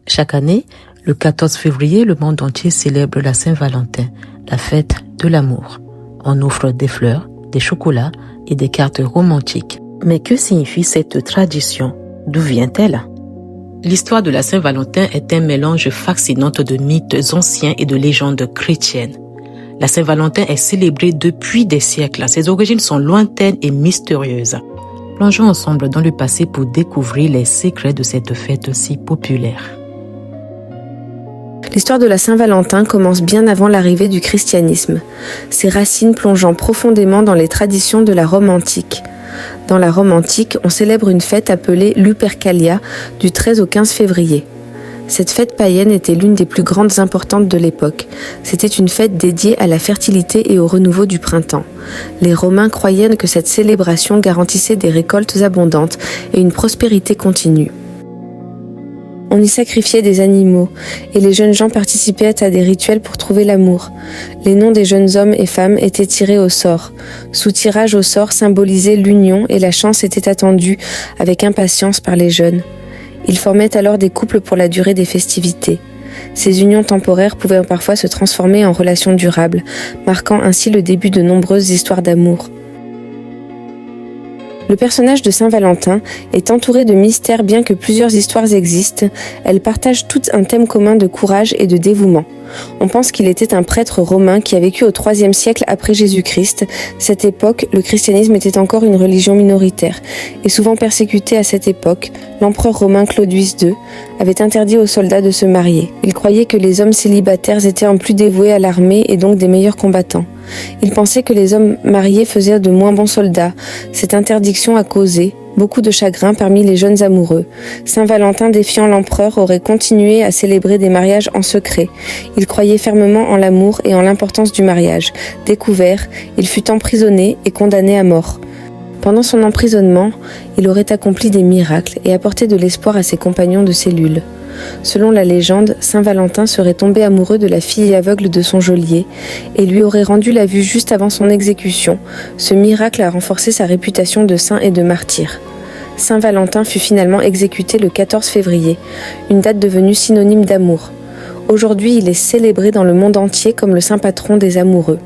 Chaque année, le 14 février, le monde entier célèbre la Saint-Valentin, la fête de l'amour. On offre des fleurs, des chocolats et des cartes romantiques. Mais que signifie cette tradition? D'où vient-elle? L'histoire de la Saint-Valentin est un mélange fascinant de mythes anciens et de légendes chrétiennes. La Saint-Valentin est célébrée depuis des siècles. Ses origines sont lointaines et mystérieuses. Plongeons ensemble dans le passé pour découvrir les secrets de cette fête si populaire. L'histoire de la Saint-Valentin commence bien avant l'arrivée du christianisme, ses racines plongeant profondément dans les traditions de la Rome antique. Dans la Rome antique, on célèbre une fête appelée Lupercalia du 13 au 15 février. Cette fête païenne était l'une des plus grandes importantes de l'époque. C'était une fête dédiée à la fertilité et au renouveau du printemps. Les Romains croyaient que cette célébration garantissait des récoltes abondantes et une prospérité continue. On y sacrifiait des animaux, et les jeunes gens participaient à des rituels pour trouver l'amour. Les noms des jeunes hommes et femmes étaient tirés au sort. Sous tirage au sort symbolisait l'union et la chance était attendue avec impatience par les jeunes. Ils formaient alors des couples pour la durée des festivités. Ces unions temporaires pouvaient parfois se transformer en relations durables, marquant ainsi le début de nombreuses histoires d'amour. Le personnage de Saint-Valentin est entouré de mystères bien que plusieurs histoires existent, elles partagent toutes un thème commun de courage et de dévouement. On pense qu'il était un prêtre romain qui a vécu au IIIe siècle après Jésus-Christ. Cette époque, le christianisme était encore une religion minoritaire et souvent persécuté à cette époque. L'empereur romain Claudius II avait interdit aux soldats de se marier. Il croyait que les hommes célibataires étaient en plus dévoués à l'armée et donc des meilleurs combattants. Il pensait que les hommes mariés faisaient de moins bons soldats. Cette interdiction a causé beaucoup de chagrin parmi les jeunes amoureux. Saint-Valentin, défiant l'empereur, aurait continué à célébrer des mariages en secret. Il croyait fermement en l'amour et en l'importance du mariage. Découvert, il fut emprisonné et condamné à mort. Pendant son emprisonnement, il aurait accompli des miracles et apporté de l'espoir à ses compagnons de cellule. Selon la légende, Saint-Valentin serait tombé amoureux de la fille aveugle de son geôlier et lui aurait rendu la vue juste avant son exécution. Ce miracle a renforcé sa réputation de saint et de martyr. Saint-Valentin fut finalement exécuté le 14 février, une date devenue synonyme d'amour. Aujourd'hui, il est célébré dans le monde entier comme le saint patron des amoureux.